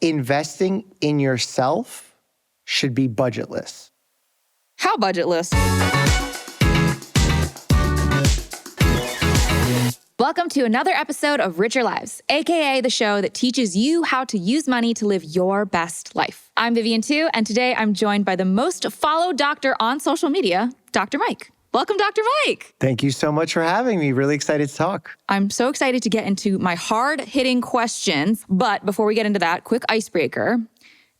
Investing in yourself should be budgetless. How budgetless? Welcome to another episode of Richer Lives, aka the show that teaches you how to use money to live your best life. I'm Vivian Tu, and today I'm joined by the most followed doctor on social media, Dr. Mike. Welcome, Dr. Mike. Thank you so much for having me. Really excited to talk. I'm so excited to get into my hard-hitting questions. But before we get into that, quick icebreaker.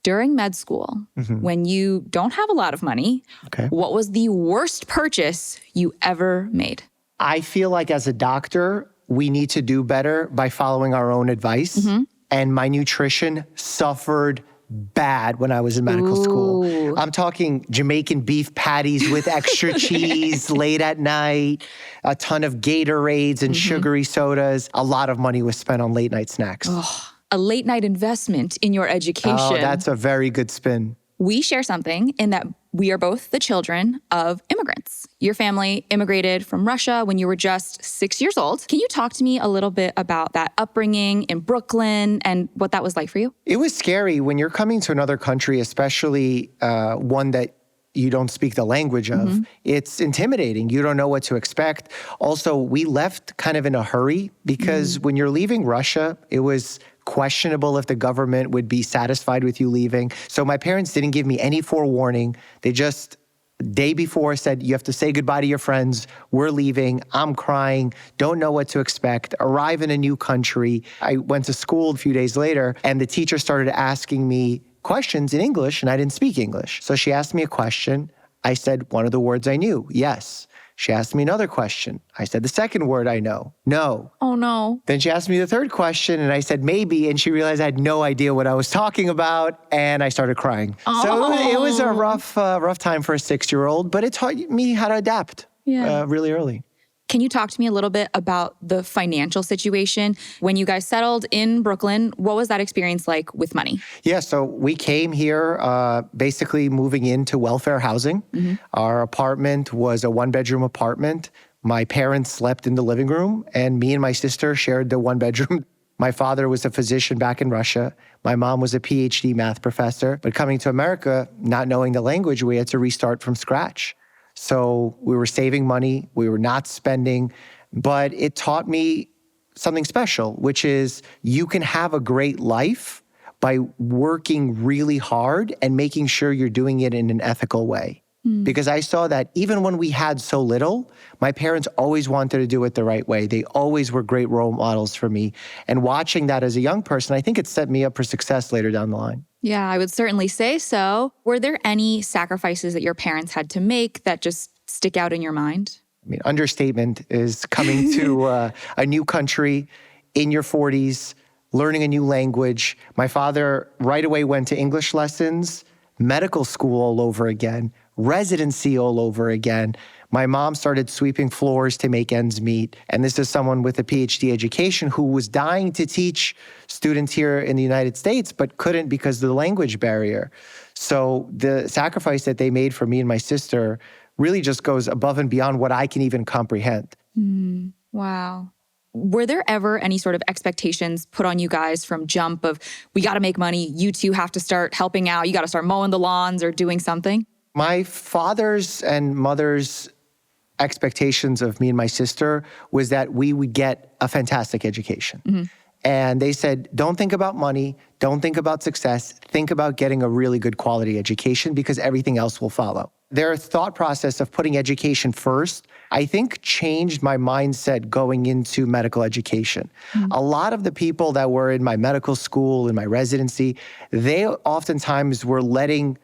During med school, when you don't have a lot of money, what was the worst purchase you ever made? I feel like as a doctor, we need to do better by following our own advice. And my nutrition suffered bad when I was in medical school. I'm talking Jamaican beef patties with extra cheese late at night, a ton of Gatorades and sugary sodas. A lot of money was spent on late night snacks. A late night investment in your education. Oh, that's a very good spin. We share something in that we are both the children of immigrants. Your family immigrated from Russia when you were just 6 years old. Can you talk to me a little bit about that upbringing in Brooklyn and what that was like for you? It was scary when you're coming to another country, especially one that you don't speak the language of. It's intimidating. You don't know what to expect. Also, we left kind of in a hurry because when you're leaving Russia, it was questionable if the government would be satisfied with you leaving. So my parents didn't give me any forewarning. They just, day before, said, you have to say goodbye to your friends. We're leaving. I'm crying. Don't know what to expect. Arrive in a new country. I went to school a few days later, and the teacher started asking me questions in English, and I didn't speak English. So she asked me a question. I said one of the words I knew, yes. She asked me another question. I said the second word I know, no. Oh, no. Then she asked me the third question, and I said maybe, and she realized I had no idea what I was talking about, and I started crying. So it was a rough time for a 6-year-old, but it taught me how to adapt really early. Can you talk to me a little bit about the financial situation? When you guys settled in Brooklyn, what was that experience like with money? Yeah, so we came here basically moving into welfare housing. Our apartment was a one-bedroom apartment. My parents slept in the living room, and me and my sister shared the one bedroom. My father was a physician back in Russia. My mom was a PhD math professor. But coming to America, not knowing the language, we had to restart from scratch. So we were saving money, we were not spending, but it taught me something special, which is you can have a great life by working really hard and making sure you're doing it in an ethical way. Because I saw that even when we had so little, my parents always wanted to do it the right way. They always were great role models for me. And watching that as a young person, I think it set me up for success later down the line. Yeah, I would certainly say so. Were there any sacrifices that your parents had to make that just stick out in your mind? I mean, understatement is coming to a new country in your 40s, learning a new language. My father right away went to English lessons, medical school all over again, residency all over again. My mom started sweeping floors to make ends meet. And this is someone with a PhD education who was dying to teach students here in the United States, but couldn't because of the language barrier. So the sacrifice that they made for me and my sister really just goes above and beyond what I can even comprehend. Wow. Were there ever any sort of expectations put on you guys from jump of, we got to make money, you two have to start helping out, you got to start mowing the lawns or doing something? My father's and mother's expectations of me and my sister was that we would get a fantastic education. And they said, don't think about money, don't think about success, think about getting a really good quality education because everything else will follow. Their thought process of putting education first, I think changed my mindset going into medical education. A lot of the people that were in my medical school, in my residency, they oftentimes were letting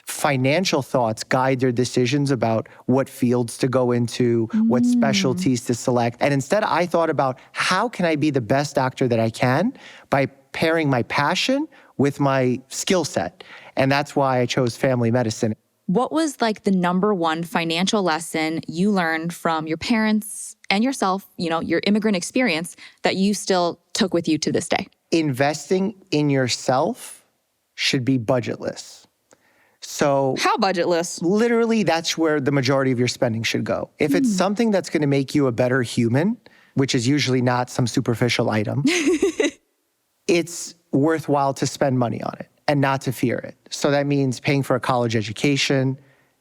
financial thoughts guide their decisions about what fields to go into, what specialties to select. And instead, I thought about how can I be the best doctor that I can by pairing my passion with my skill set. And that's why I chose family medicine. What was like the number one financial lesson you learned from your parents and yourself, your immigrant experience that you still took with you to this day? Investing in yourself should be budgetless. So how budgetless? Literally, that's where the majority of your spending should go. If it's something that's going to make you a better human, which is usually not some superficial item, it's worthwhile to spend money on it and not to fear it. So that means paying for a college education,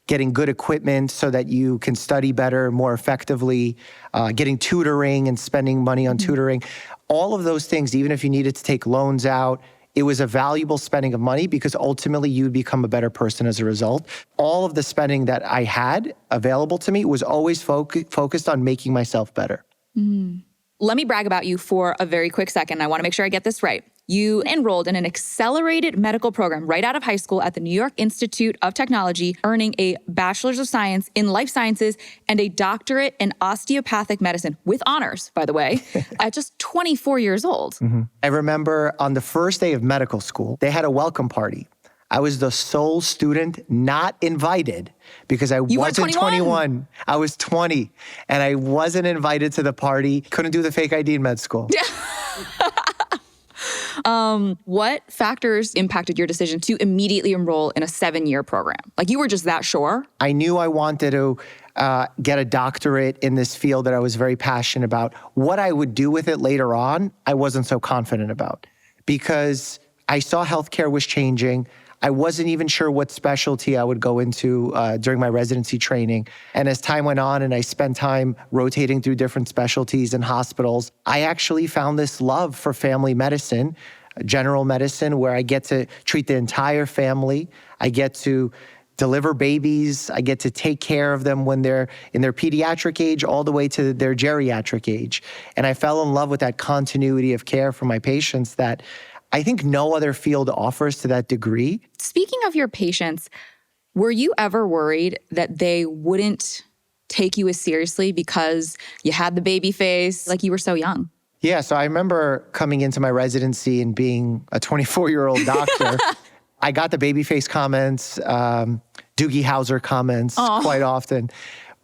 getting good equipment so that you can study better, more effectively, getting tutoring and spending money on tutoring. All of those things, even if you needed to take loans out, it was a valuable spending of money because ultimately you'd become a better person as a result. All of the spending that I had available to me was always focused on making myself better. Let me brag about you for a very quick second. I want to make sure I get this right. You enrolled in an accelerated medical program right out of high school at the New York Institute of Technology, earning a bachelor's of science in life sciences and a doctorate in osteopathic medicine with honors, by the way, at just 24 years old. I remember on the first day of medical school, they had a welcome party. I was the sole student not invited because I wasn't 21. I was 20 and I wasn't invited to the party. Couldn't do the fake ID in med school. What factors impacted your decision to immediately enroll in a 7-year program? Like, you were just that sure? I knew I wanted to get a doctorate in this field that I was very passionate about. What I would do with it later on, I wasn't so confident about because I saw healthcare was changing. I wasn't even sure what specialty I would go into during my residency training. And as time went on and I spent time rotating through different specialties and hospitals, I actually found this love for family medicine, general medicine, where I get to treat the entire family. I get to deliver babies. I get to take care of them when they're in their pediatric age all the way to their geriatric age. And I fell in love with that continuity of care for my patients that I think no other field offers to that degree. Speaking of your patients, were you ever worried that they wouldn't take you as seriously because you had the baby face, like you were so young? Yeah, so I remember coming into my residency and being a 24-year-old doctor. I got the Babyface comments, Doogie Howser comments quite often.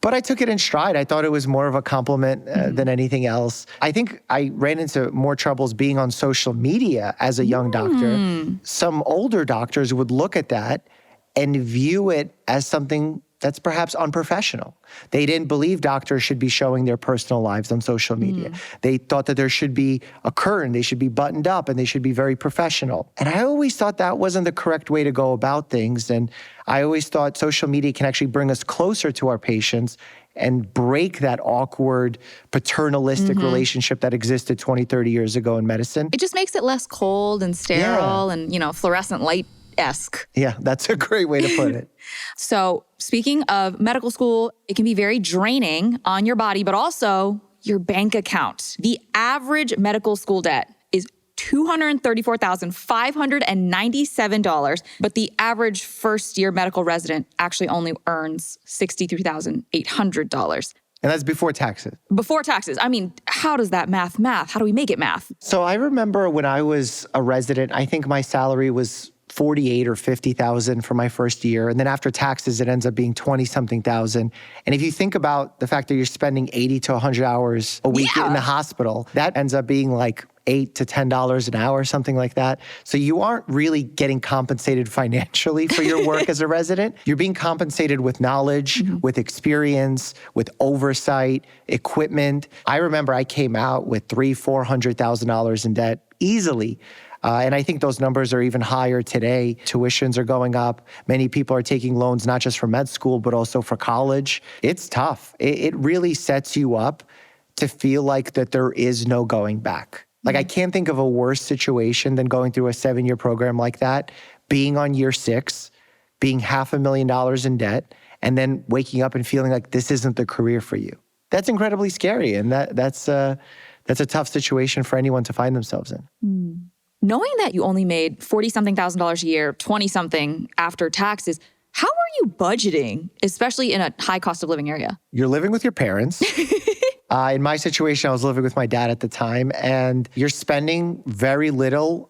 But I took it in stride. I thought it was more of a compliment than anything else. I think I ran into more troubles being on social media as a young doctor. Some older doctors would look at that and view it as something that's perhaps unprofessional. They didn't believe doctors should be showing their personal lives on social media. They thought that there should be a curtain, they should be buttoned up, and they should be very professional. And I always thought that wasn't the correct way to go about things. And I always thought social media can actually bring us closer to our patients and break that awkward paternalistic relationship that existed 20, 30 years ago in medicine. It just makes it less cold and sterile and, fluorescent light-esque. Yeah, that's a great way to put it. So speaking of medical school, it can be very draining on your body, but also your bank account. The average medical school debt is $234,597, but the average first-year medical resident actually only earns $63,800. And that's before taxes. Before taxes. I mean, how does that math? How do we make it math? So I remember when I was a resident, I think my salary was $48,000 or $50,000 for my first year. And then after taxes, it ends up being 20-something thousand. And if you think about the fact that you're spending 80 to 100 hours a week in the hospital, that ends up being like $8 to $10 an hour, something like that. So you aren't really getting compensated financially for your work as a resident. You're being compensated with knowledge, with experience, with oversight, equipment. I remember I came out with $300,000-$400,000 in debt easily. And I think those numbers are even higher today. Tuitions are going up. Many people are taking loans, not just for med school, but also for college. It's tough. It really sets you up to feel like that there is no going back. Like, I can't think of a worse situation than going through a 7-year program like that, being on year 6, being $500,000 in debt, and then waking up and feeling like this isn't the career for you. That's incredibly scary. And that's a tough situation for anyone to find themselves in. Knowing that you only made $40-something thousand a year, 20-something after taxes, how are you budgeting, especially in a high cost of living area? You're living with your parents. In my situation, I was living with my dad at the time, and you're spending very little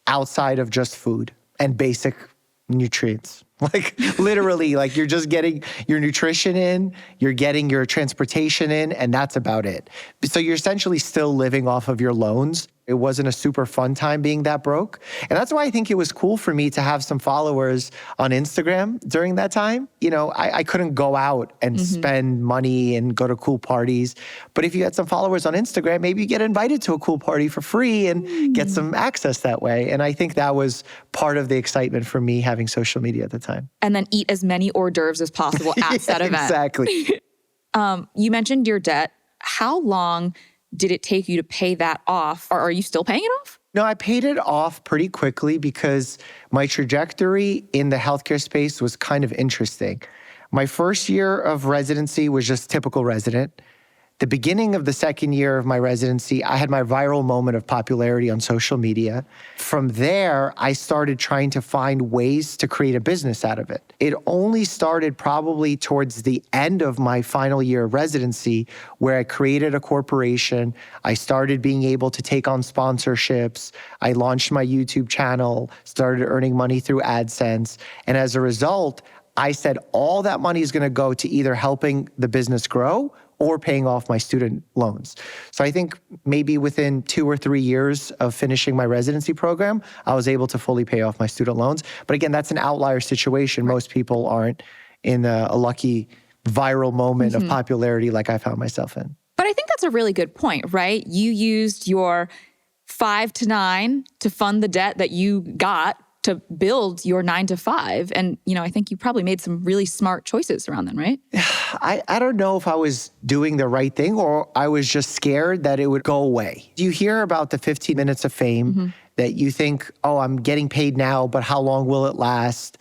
outside of just food and basic nutrients. Like, literally, like, you're just getting your nutrition in, you're getting your transportation in, and that's about it. So you're essentially still living off of your loans. It wasn't a super fun time being that broke. And that's why I think it was cool for me to have some followers on Instagram during that time. I couldn't go out and spend money and go to cool parties. But if you had some followers on Instagram, maybe you get invited to a cool party for free and get some access that way. And I think that was part of the excitement for me having social media at the time. And then eat as many hors d'oeuvres as possible at that event. Exactly. You mentioned your debt. How long did it take you to pay that off? Or are you still paying it off? No, I paid it off pretty quickly because my trajectory in the healthcare space was kind of interesting. My first year of residency was just typical resident. The beginning of the second year of my residency, I had my viral moment of popularity on social media. From there, I started trying to find ways to create a business out of it. It only started probably towards the end of my final year of residency, where I created a corporation. I started being able to take on sponsorships. I launched my YouTube channel, started earning money through AdSense. And as a result, I said all that money is going to go to either helping the business grow or paying off my student loans. So I think maybe within 2 or 3 years of finishing my residency program, I was able to fully pay off my student loans. But again, that's an outlier situation. Most people aren't in a lucky viral moment of popularity like I found myself in. But I think that's a really good point, right? You used your 5 to 9 to fund the debt that you got to build your 9 to 5. And, I think you probably made some really smart choices around then, right? I don't know if I was doing the right thing or I was just scared that it would go away. You hear about the 15 minutes of fame that you think, oh, I'm getting paid now, but how long will it last?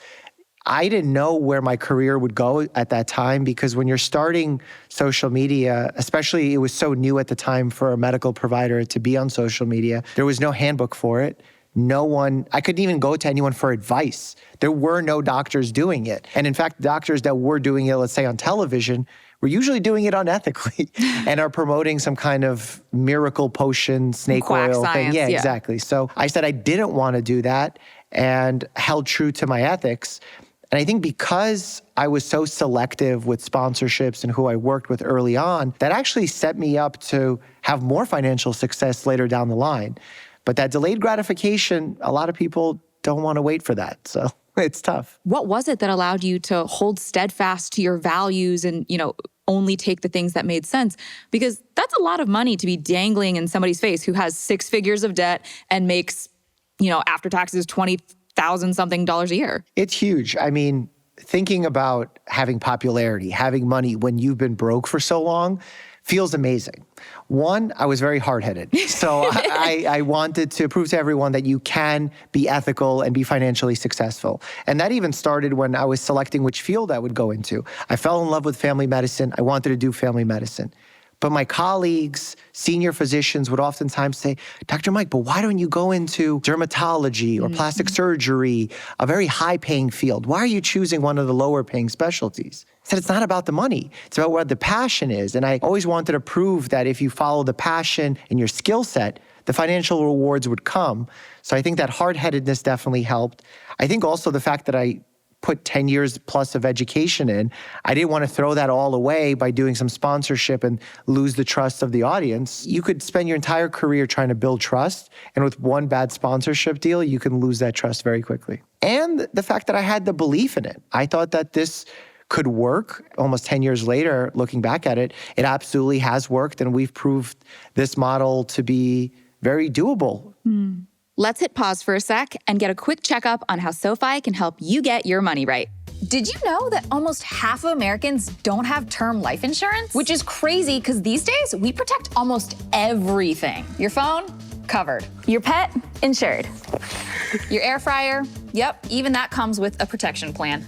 I didn't know where my career would go at that time because when you're starting social media, especially it was so new at the time for a medical provider to be on social media, there was no handbook for it. I couldn't even go to anyone for advice. There were no doctors doing it. And in fact, doctors that were doing it, let's say on television, were usually doing it unethically and are promoting some kind of miracle potion, snake Quack oil science, thing. Yeah, yeah, exactly. So I said I didn't want to do that and held true to my ethics. And I think because I was so selective with sponsorships and who I worked with early on, that actually set me up to have more financial success later down the line. But that delayed gratification, a lot of people don't want to wait for that. So it's tough. What was it that allowed you to hold steadfast to your values and, only take the things that made sense? Because that's a lot of money to be dangling in somebody's face who has 6 figures of debt and makes, after taxes, $20,000 something a year. It's huge. I mean, thinking about having popularity, having money when you've been broke for so long feels amazing. One, I was very hard-headed. So I wanted to prove to everyone that you can be ethical and be financially successful. And that even started when I was selecting which field I would go into. I fell in love with family medicine. I wanted to do family medicine. But my colleagues, senior physicians would oftentimes say, Dr. Mike, but why don't you go into dermatology or plastic surgery, a very high-paying field? Why are you choosing one of the lower-paying specialties? I said, it's not about the money. It's about what the passion is. And I always wanted to prove that if you follow the passion and your skill set, the financial rewards would come. So I think that hard-headedness definitely helped. I think also the fact that I put 10 years plus of education in, I didn't want to throw that all away by doing some sponsorship and lose the trust of the audience. You could spend your entire career trying to build trust, and with one bad sponsorship deal, you can lose that trust very quickly. And the fact that I had the belief in it. I thought that this could work. Almost 10 years later, looking back at it, it absolutely has worked, and we've proved this model to be very doable. Let's hit pause for a sec and get a quick checkup on how SoFi can help you get your money right. Did you know that almost half of Americans don't have term life insurance? Which is crazy because these days we protect almost everything. Your phone, covered. Your pet, insured. Your air fryer, yep, even that comes with a protection plan.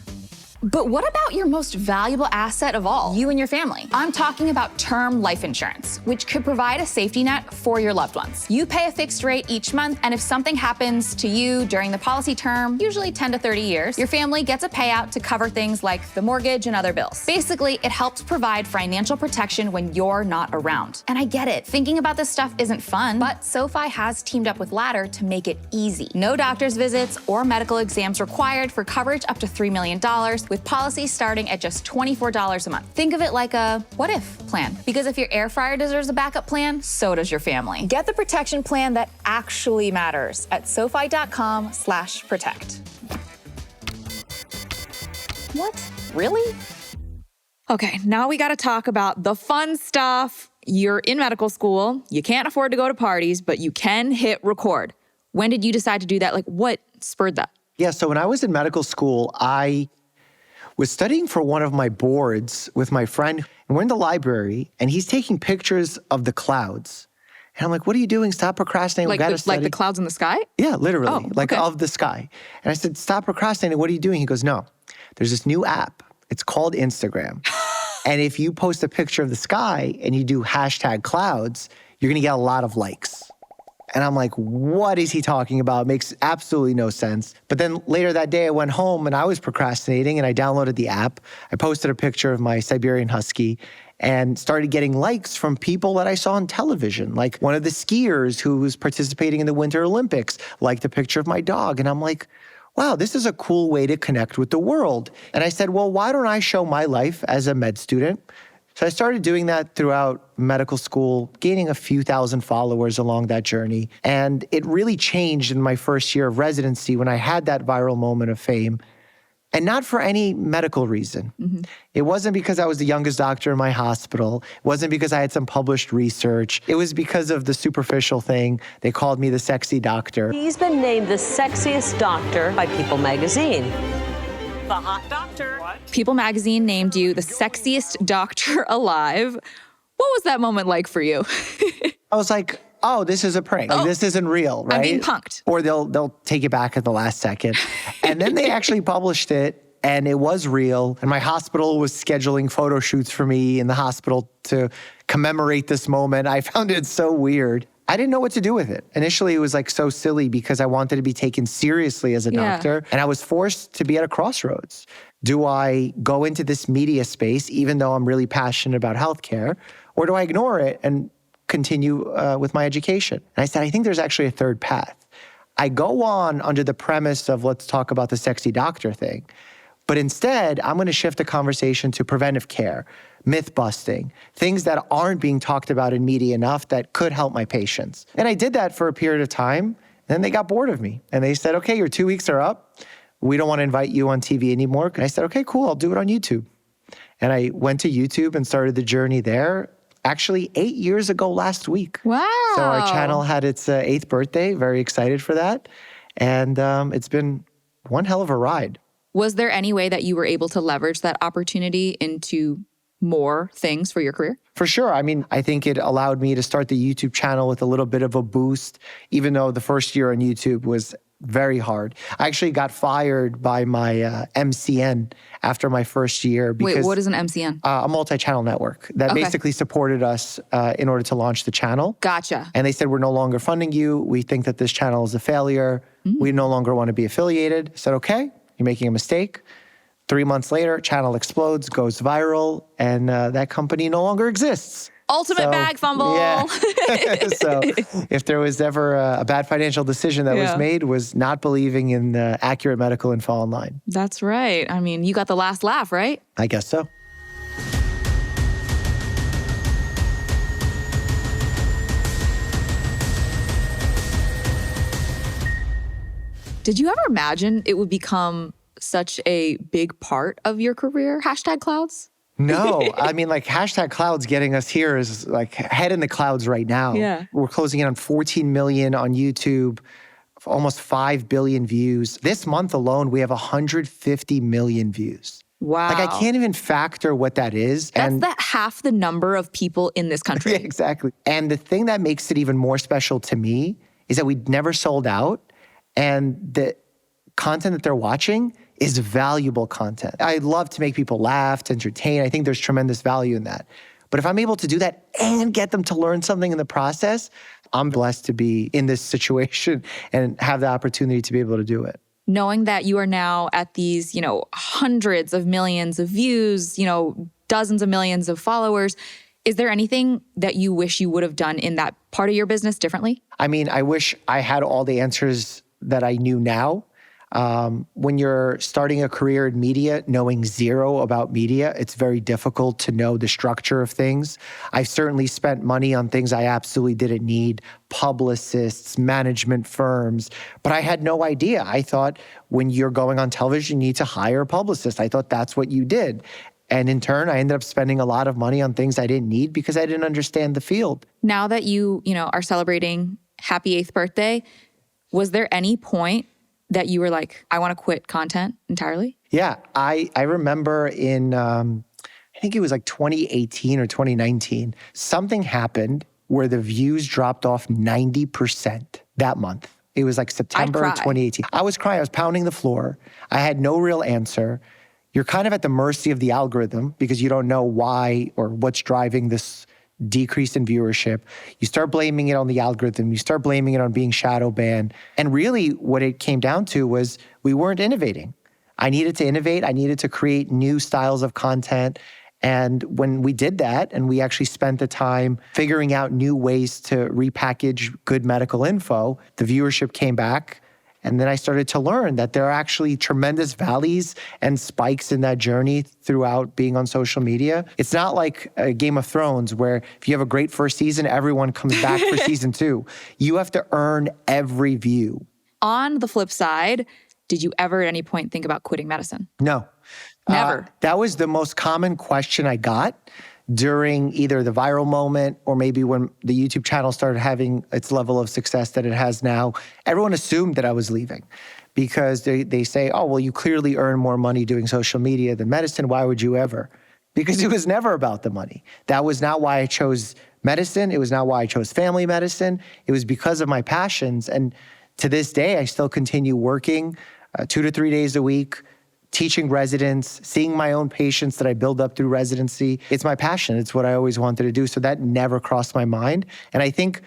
But what about your most valuable asset of all, you and your family? I'm talking about term life insurance, which could provide a safety net for your loved ones. You pay a fixed rate each month, and if something happens to you during the policy term, usually 10 to 30 years, your family gets a payout to cover things like the mortgage and other bills. Basically, it helps provide financial protection when you're not around. And I get it, thinking about this stuff isn't fun, but SoFi has teamed up with Ladder to make it easy. No doctor's visits or medical exams required for coverage up to $3 million. with policies starting at just $24 a month. Think of it like a what if plan, because if your air fryer deserves a backup plan, so does your family. Get the protection plan that actually matters at SoFi.com/protect. What? Really? Okay, now we gotta talk about the fun stuff. You're in medical school, you can't afford to go to parties, but you can hit record. When did you decide to do that? Like, what spurred that? Yeah, so when I was in medical school, I was studying for one of my boards with my friend, and we're in the library, and he's taking pictures of the clouds. And I'm like, what are you doing? Stop procrastinating. Like, like the clouds in the sky? Yeah, literally, okay. Of the sky. And I said, stop procrastinating. What are you doing? He goes, no, there's this new app. It's called Instagram. And if you post a picture of the sky and you do hashtag clouds, you're gonna get a lot of likes. And I'm like, what is he talking about? It makes absolutely no sense. But then later that day, I went home and I was procrastinating and I downloaded the app. I posted a picture of my Siberian Husky and started getting likes from people that I saw on television. Like one of the skiers who was participating in the Winter Olympics liked a picture of my dog. And I'm like, wow, this is a cool way to connect with the world. And I said, well, why don't I show my life as a med student? So I started doing that throughout medical school, gaining a few thousand followers along that journey. And it really changed in my first year of residency when I had that viral moment of fame. And not for any medical reason. Mm-hmm. It wasn't because I was the youngest doctor in my hospital. It wasn't because I had some published research. It was because of the superficial thing. They called me the sexy doctor. He's been named the sexiest doctor by People magazine. The hot doctor. What? People magazine named you the sexiest doctor alive. What was that moment like for you? I was like, oh, this is a prank. Like, this isn't real, right? I'm being punked. Or they'll take it back at the last second. And then they actually published it, and it was real. And my hospital was scheduling photo shoots for me in the hospital to commemorate this moment. I found it so weird. I didn't know what to do with it. Initially, it was like so silly because I wanted to be taken seriously as a doctor. And I was forced to be at a crossroads. Do I go into this media space, even though I'm really passionate about healthcare, or do I ignore it and continue with my education? And I said, I think there's actually a third path. I go on under the premise of let's talk about the sexy doctor thing. But instead, I'm going to shift the conversation to preventive care, myth busting, things that aren't being talked about in media enough that could help my patients. And I did that for a period of time. And then they got bored of me. And they said, okay, your 2 weeks are up. We don't want to invite you on TV anymore. And I said, okay, cool, I'll do it on YouTube. And I went to YouTube and started the journey there. Actually, 8 years ago last week. Wow. So our channel had its 8th birthday. Very excited for that. And it's been one hell of a ride. Was there any way that you were able to leverage that opportunity into more things for your career? For sure. I mean, I think it allowed me to start the YouTube channel with a little bit of a boost, even though the first year on YouTube was very hard. I actually got fired by my MCN after my first year. Because, wait, what is an MCN? A multi-channel network that basically supported us in order to launch the channel. Gotcha. And they said, we're no longer funding you. We think that this channel is a failure. We no longer want to be affiliated. I said, okay, you're making a mistake. 3 months later, channel explodes, goes viral, and that company no longer exists. Ultimate bag fumble. Yeah. So if there was ever a bad financial decision that was made, was not believing in accurate medical info online. That's right. I mean, you got the last laugh, right? I guess so. Did you ever imagine it would become such a big part of your career, hashtag clouds? No, I mean, like hashtag clouds getting us here is like head in the clouds right now. Yeah. We're closing in on 14 million on YouTube, almost 5 billion views. This month alone, we have 150 million views. Wow. Like I can't even factor what that is. That's half the number of people in this country. Yeah, exactly. And the thing that makes it even more special to me is that we never sold out, and the content that they're watching is valuable content. I love to make people laugh, to entertain. I think there's tremendous value in that. But if I'm able to do that and get them to learn something in the process, I'm blessed to be in this situation and have the opportunity to be able to do it. Knowing that you are now at these, hundreds of millions of views, dozens of millions of followers, is there anything that you wish you would have done in that part of your business differently? I mean, I wish I had all the answers that I knew now. When you're starting a career in media, knowing zero about media, it's very difficult to know the structure of things. I've certainly spent money on things I absolutely didn't need, publicists, management firms, but I had no idea. I thought when you're going on television, you need to hire a publicist. I thought that's what you did. And in turn, I ended up spending a lot of money on things I didn't need because I didn't understand the field. Now that you are celebrating happy 8th birthday, was there any point that you were like, I want to quit content entirely? Yeah, I remember in, I think it was like 2018 or 2019, something happened where the views dropped off 90% that month. It was like September I'd cry. 2018. I was crying. I was pounding the floor. I had no real answer. You're kind of at the mercy of the algorithm because you don't know why or what's driving this decrease in viewership. You start blaming it on the algorithm. You start blaming it on being shadow banned. And really what it came down to was we weren't innovating. I needed to innovate. I needed to create new styles of content. And when we did that, and we actually spent the time figuring out new ways to repackage good medical info, the viewership came back. And then I started to learn that there are actually tremendous valleys and spikes in that journey throughout being on social media. It's not like a Game of Thrones where if you have a great first season, everyone comes back for season 2. You have to earn every view. On the flip side, did you ever at any point think about quitting medicine? No. Never. That was the most common question I got during either the viral moment or maybe when the YouTube channel started having its level of success that it has now. Everyone assumed that I was leaving because they say, oh, well, you clearly earn more money doing social media than medicine. Why would you ever? Because it was never about the money. That was not why I chose medicine. It was not why I chose family medicine. It was because of my passions. And to this day, I still continue working 2 to 3 days a week, teaching residents, seeing my own patients that I build up through residency. It's my passion. It's what I always wanted to do. So that never crossed my mind. And I think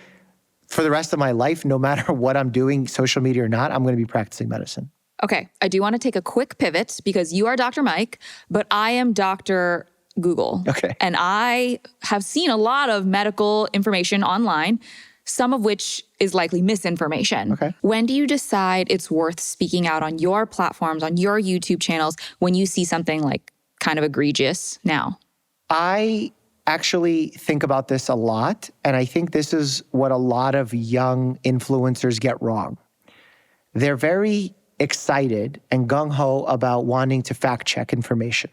for the rest of my life, no matter what I'm doing, social media or not, I'm going to be practicing medicine. Okay, I do want to take a quick pivot because you are Dr. Mike, but I am Dr. Google. Okay. And I have seen a lot of medical information online, some of which is likely misinformation. Okay. When do you decide it's worth speaking out on your platforms, on your YouTube channels, when you see something like kind of egregious now? I actually think about this a lot, and I think this is what a lot of young influencers get wrong. They're very excited and gung-ho about wanting to fact-check information.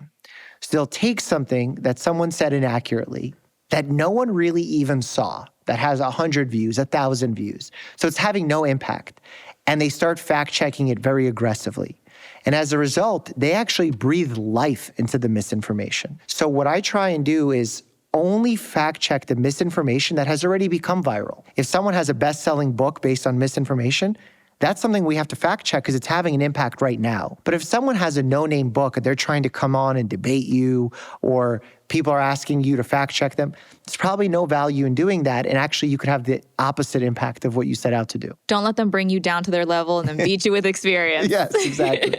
So they'll take something that someone said inaccurately that no one really even saw, that has 100 views, 1,000 views. So it's having no impact. And they start fact-checking it very aggressively. And as a result, they actually breathe life into the misinformation. So what I try and do is only fact-check the misinformation that has already become viral. If someone has a best-selling book based on misinformation, that's something we have to fact-check because it's having an impact right now. But if someone has a no-name book and they're trying to come on and debate you, or people are asking you to fact-check them, there's probably no value in doing that. And actually, you could have the opposite impact of what you set out to do. Don't let them bring you down to their level and then beat you with experience. Yes, exactly.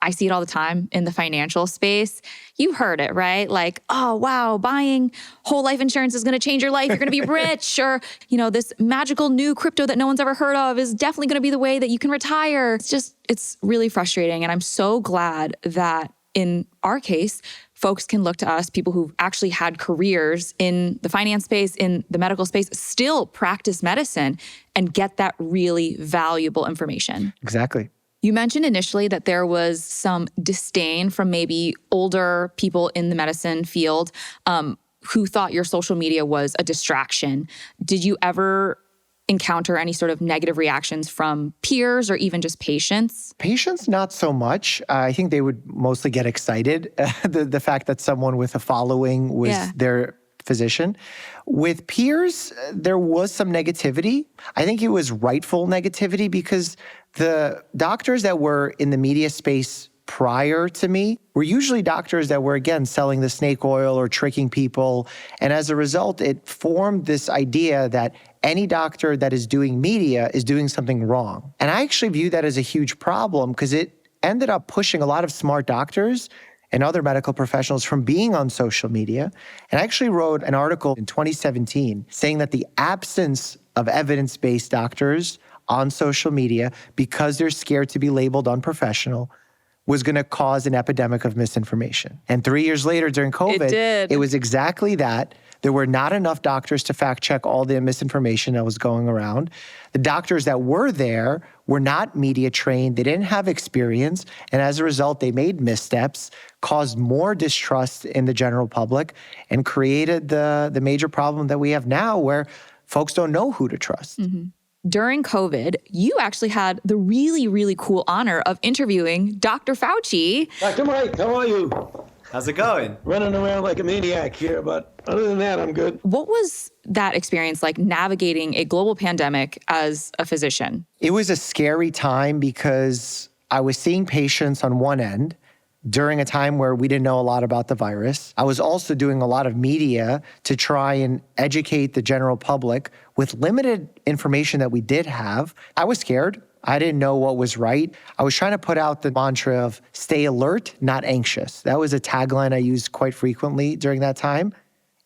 I see it all the time in the financial space. You heard it, right? Like, oh, wow, buying whole life insurance is going to change your life. You're going to be rich. Or, this magical new crypto that no one's ever heard of is definitely going to be the way that you can retire. It's really frustrating. And I'm so glad that in our case, folks can look to us, people who've actually had careers in the finance space, in the medical space, still practice medicine and get that really valuable information. Exactly. You mentioned initially that there was some disdain from maybe older people in the medicine field who thought your social media was a distraction. Did you ever encounter any sort of negative reactions from peers or even just patients? Patients, not so much. I think they would mostly get excited. The fact that someone with a following was their physician. With peers, there was some negativity. I think it was rightful negativity because the doctors that were in the media space prior to me were usually doctors that were, again, selling the snake oil or tricking people. And as a result, it formed this idea that any doctor that is doing media is doing something wrong. And I actually view that as a huge problem because it ended up pushing a lot of smart doctors and other medical professionals from being on social media. And I actually wrote an article in 2017 saying that the absence of evidence-based doctors on social media because they're scared to be labeled unprofessional was going to cause an epidemic of misinformation. And 3 years later during COVID, it was exactly that. There were not enough doctors to fact check all the misinformation that was going around. The doctors that were there were not media trained. They didn't have experience. And as a result, they made missteps, caused more distrust in the general public, and created the major problem that we have now where folks don't know who to trust. Mm-hmm. During COVID, you actually had the really, really cool honor of interviewing Dr. Fauci. Dr. Mike, how are you? How's it going? Running around like a maniac here, but other than that, I'm good. What was that experience like navigating a global pandemic as a physician? It was a scary time because I was seeing patients on one end during a time where we didn't know a lot about the virus. I was also doing a lot of media to try and educate the general public with limited information that we did have. I was scared. I didn't know what was right. I was trying to put out the mantra of stay alert, not anxious. That was a tagline I used quite frequently during that time.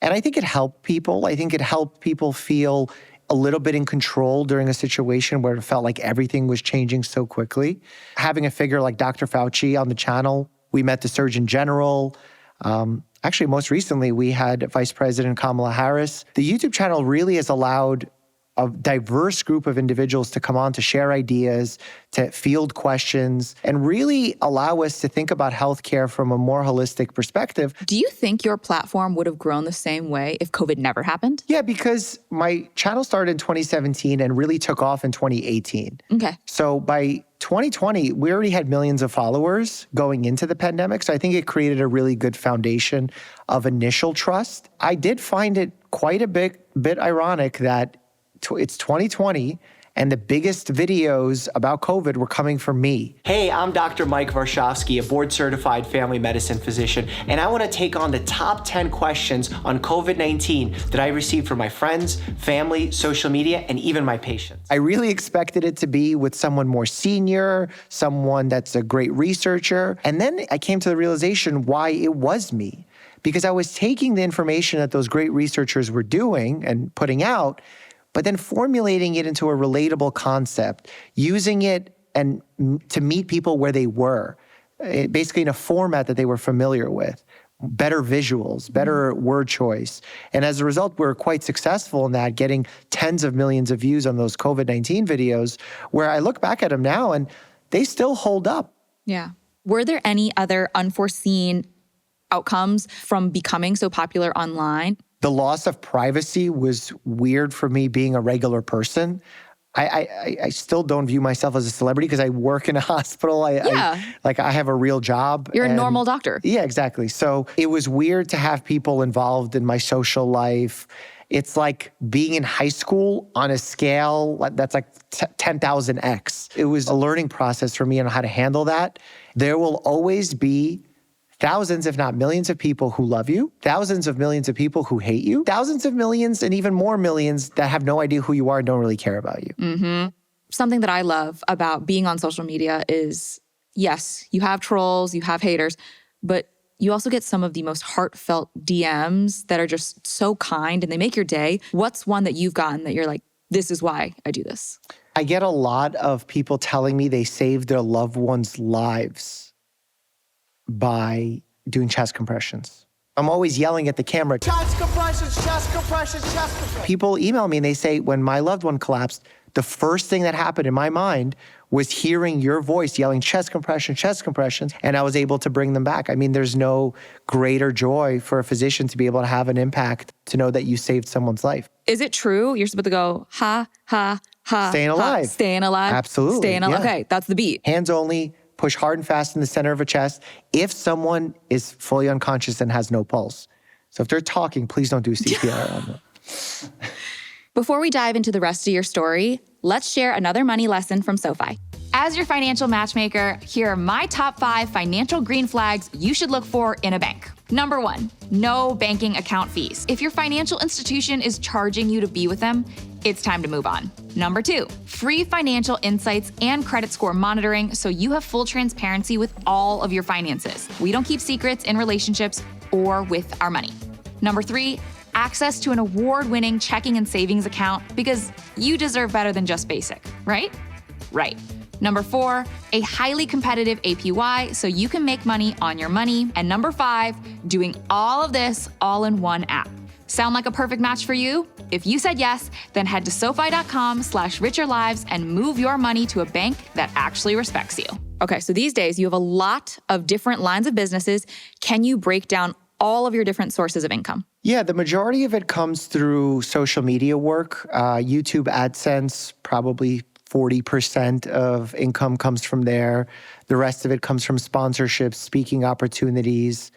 And I think it helped people. I think it helped people feel a little bit in control during a situation where it felt like everything was changing so quickly. Having a figure like Dr. Fauci on the channel, we met the Surgeon General. Actually, most recently, we had Vice President Kamala Harris. The YouTube channel really has allowed a diverse group of individuals to come on to share ideas, to field questions, and really allow us to think about healthcare from a more holistic perspective. Do you think your platform would have grown the same way if COVID never happened? Yeah, because my channel started in 2017 and really took off in 2018. Okay. So by 2020, we already had millions of followers going into the pandemic. So I think it created a really good foundation of initial trust. I did find it quite a bit ironic that it's 2020 and the biggest videos about COVID were coming from me. Hey, I'm Dr. Mike Varshavsky, a board-certified family medicine physician, and I want to take on the top 10 questions on COVID-19 that I received from my friends, family, social media, and even my patients. I really expected it to be with someone more senior, someone that's a great researcher. And then I came to the realization why it was me. Because I was taking the information that those great researchers were doing and putting out, but then formulating it into a relatable concept, using it and to meet people where they were, basically in a format that they were familiar with, better visuals, better word choice. And as a result, we're quite successful in that, getting tens of millions of views on those COVID-19 videos, where I look back at them now and they still hold up. Yeah. Were there any other unforeseen outcomes from becoming so popular online? The loss of privacy was weird for me being a regular person. I still don't view myself as a celebrity because I work in a hospital. I have a real job. You're a normal doctor. Yeah, exactly. So it was weird to have people involved in my social life. It's like being in high school on a scale that's like 10,000x. It was a learning process for me on how to handle that. There will always be thousands, if not millions of people who love you, thousands of millions of people who hate you, thousands of millions and even more millions that have no idea who you are and don't really care about you. Mm-hmm. Something that I love about being on social media is, yes, you have trolls, you have haters, but you also get some of the most heartfelt DMs that are just so kind and they make your day. What's one that you've gotten that you're like, this is why I do this? I get a lot of people telling me they saved their loved ones' lives by doing chest compressions. I'm always yelling at the camera. Chest compressions, chest compressions, chest compressions. People email me and they say, when my loved one collapsed, the first thing that happened in my mind was hearing your voice yelling chest compressions, and I was able to bring them back. I mean, there's no greater joy for a physician to be able to have an impact, to know that you saved someone's life. Is it true? You're supposed to go, ha, ha, ha. Staying alive. Ha, staying alive. Absolutely. Staying alive. Yeah. Okay, that's the beat. Hands only. Push hard and fast in the center of a chest if someone is fully unconscious and has no pulse. So if they're talking, please don't do CPR on them. Before we dive into the rest of your story, let's share another money lesson from SoFi. As your financial matchmaker, here are my top 5 financial green flags you should look for in a bank. Number 1, no banking account fees. If your financial institution is charging you to be with them, it's time to move on. Number 2, free financial insights and credit score monitoring so you have full transparency with all of your finances. We don't keep secrets in relationships or with our money. Number 3, access to an award-winning checking and savings account because you deserve better than just basic, right? Right. Number 4, a highly competitive APY so you can make money on your money. And number 5, doing all of this all in one app. Sound like a perfect match for you? If you said yes, then head to SoFi.com/richerlives and move your money to a bank that actually respects you. Okay, so these days you have a lot of different lines of businesses. Can you break down all of your different sources of income? Yeah, the majority of it comes through social media work. YouTube AdSense, probably 40% of income comes from there. The rest of it comes from sponsorships, speaking opportunities.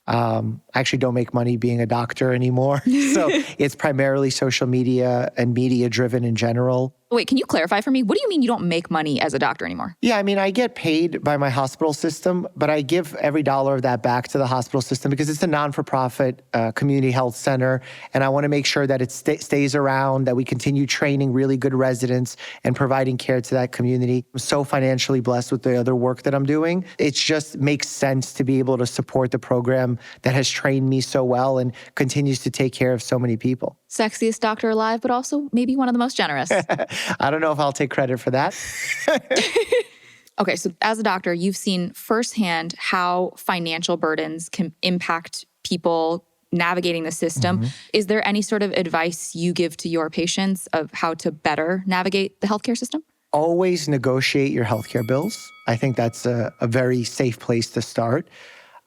I actually don't make money being a doctor anymore. So it's primarily social media and media driven in general. Wait, can you clarify for me? What do you mean you don't make money as a doctor anymore? Yeah, I mean, I get paid by my hospital system, but I give every dollar of that back to the hospital system because it's a non-for-profit community health center. And I want to make sure that it stays around, that we continue training really good residents and providing care to that community. I'm so financially blessed with the other work that I'm doing. It just makes sense to be able to support the program that has trained me so well and continues to take care of so many people. Sexiest doctor alive, but also maybe one of the most generous. I don't know if I'll take credit for that. Okay, so as a doctor, you've seen firsthand how financial burdens can impact people navigating the system. Is there any sort of advice you give to your patients of how to better navigate the healthcare system? Always negotiate your healthcare bills. I think that's a very safe place to start.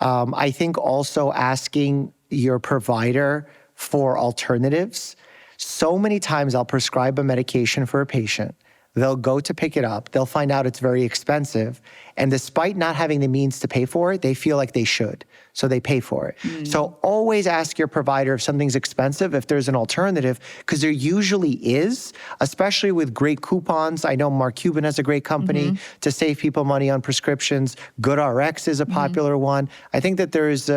I think also asking your provider for alternatives. So many times I'll prescribe a medication for a patient. They'll go to pick it up. They'll find out it's very expensive. And despite not having the means to pay for it, they feel like they should. So they pay for it. So always ask your provider if something's expensive, if there's an alternative, because there usually is, especially with great coupons. I know Mark Cuban has a great company to save people money on prescriptions. GoodRx is a popular one. I think that there's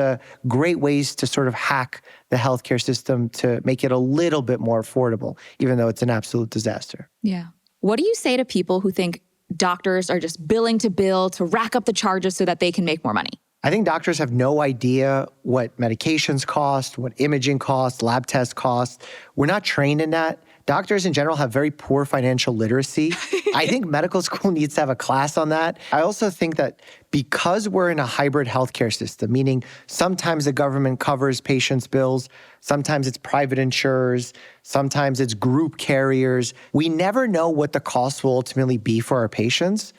great ways to sort of hack the healthcare system to make it a little bit more affordable, even though it's an absolute disaster. Yeah. What do you say to people who think doctors are just billing to bill to rack up the charges so that they can make more money? I think doctors have no idea what medications cost, what imaging costs, lab tests cost. We're not trained in that. Doctors in general have very poor financial literacy. I think medical school needs to have a class on that. I also think that because we're in a hybrid healthcare system, meaning sometimes the government covers patients' bills, sometimes it's private insurers, sometimes it's group carriers, we never know what the cost will ultimately be for our patients.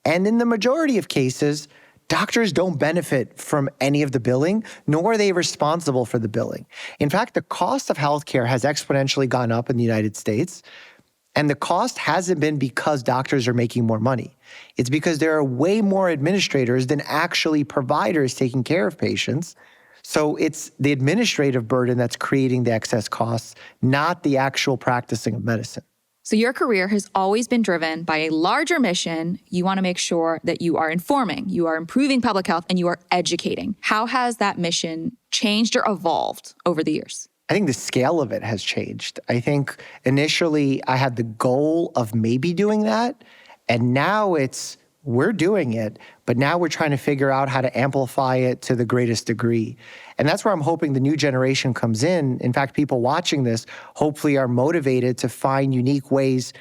And in the majority of cases, doctors don't benefit from any of the billing, nor are they responsible for the billing. In fact, the cost of healthcare has exponentially gone up in the United States. And the cost hasn't been because doctors are making more money. It's because there are way more administrators than actually providers taking care of patients. So it's the administrative burden that's creating the excess costs, not the actual practicing of medicine. So your career has always been driven by a larger mission. You want to make sure that you are informing, you are improving public health, and you are educating. How has that mission changed or evolved over the years? I think the scale of it has changed. I think initially I had the goal of maybe doing that, and now we're doing it, but now we're trying to figure out how to amplify it to the greatest degree. And that's where I'm hoping the new generation comes in. In fact, people watching this hopefully are motivated to find unique ways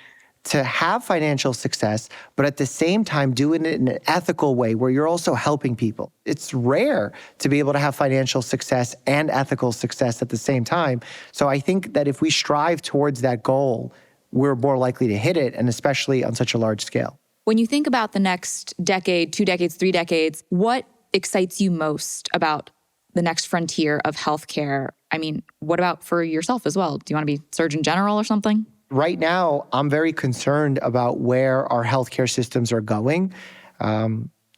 to have financial success, but at the same time doing it in an ethical way where you're also helping people. It's rare to be able to have financial success and ethical success at the same time. So I think that if we strive towards that goal, we're more likely to hit it, and especially on such a large scale. When you think about the next decade, 2 decades, 3 decades, what excites you most about the next frontier of healthcare? I mean, what about for yourself as well? Do you want to be Surgeon General or something? Right now, I'm very concerned about where our healthcare systems are going.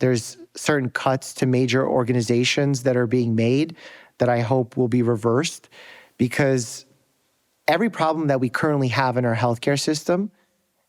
There's certain cuts to major organizations that are being made that I hope will be reversed, because every problem that we currently have in our healthcare system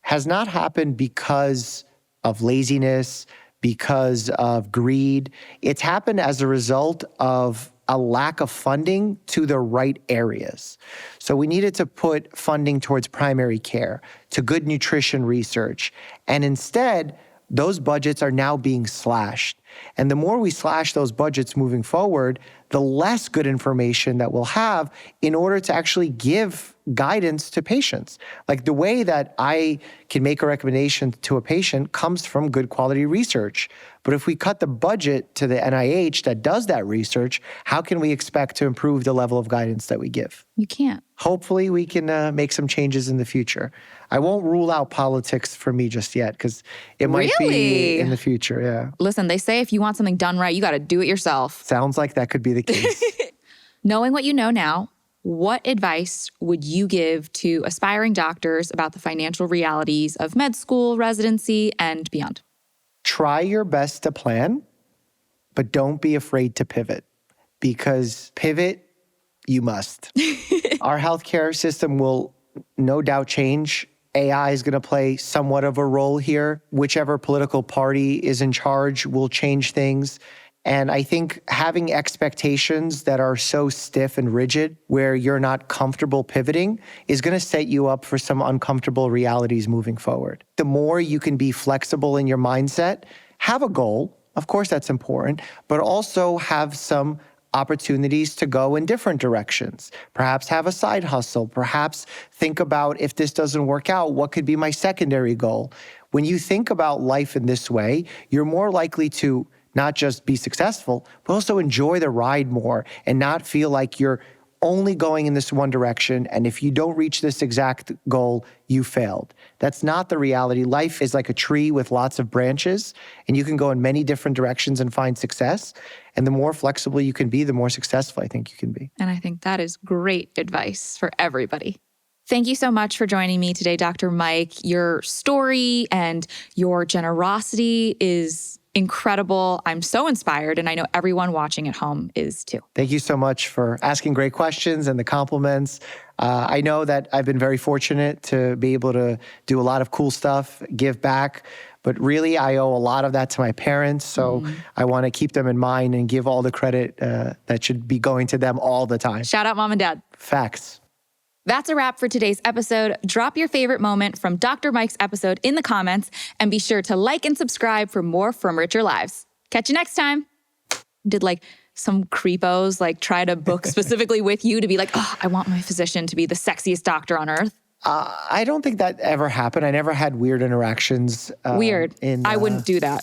has not happened because of laziness, because of greed. It's happened as a result of a lack of funding to the right areas. So we needed to put funding towards primary care, to good nutrition research. And instead, those budgets are now being slashed. And the more we slash those budgets moving forward, the less good information that we'll have in order to actually give guidance to patients. Like the way that I can make a recommendation to a patient comes from good quality research. But if we cut the budget to the NIH that does that research, how can we expect to improve the level of guidance that we give? You can't. Hopefully we can make some changes in the future. I won't rule out politics for me just yet because it might be Really? in the future, yeah. Listen, they say if you want something done right, you got to do it yourself. Sounds like that could be the case. Knowing what you know now, what advice would you give to aspiring doctors about the financial realities of med school, residency, and beyond? Try your best to plan, but don't be afraid to pivot because pivot, you must. Our healthcare system will no doubt change. AI is going to play somewhat of a role here. Whichever political party is in charge will change things. And I think having expectations that are so stiff and rigid where you're not comfortable pivoting is going to set you up for some uncomfortable realities moving forward. The more you can be flexible in your mindset, have a goal. Of course, that's important, but also have some opportunities to go in different directions. Perhaps have a side hustle. Perhaps think about if this doesn't work out, what could be my secondary goal? When you think about life in this way, you're more likely to not just be successful, but also enjoy the ride more and not feel like you're only going in this one direction. And if you don't reach this exact goal, you failed. That's not the reality. Life is like a tree with lots of branches, and you can go in many different directions and find success. And the more flexible you can be, the more successful I think you can be. And I think that is great advice for everybody. Thank you so much for joining me today, Dr. Mike. Your story and your generosity is incredible. I'm so inspired, and I know everyone watching at home is too. Thank you so much for asking great questions and the compliments. I know that I've been very fortunate to be able to do a lot of cool stuff, give back, but really I owe a lot of that to my parents. So I want to keep them in mind and give all the credit that should be going to them all the time. Shout out mom and dad. Facts. That's a wrap for today's episode. Drop your favorite moment from Dr. Mike's episode in the comments and be sure to like and subscribe for more From Richer Lives. Catch you next time. Did like some creepos like try to book specifically with you to be like, oh, I want my physician to be the sexiest doctor on earth? I don't think that ever happened. I never had weird interactions. Weird. I wouldn't do that.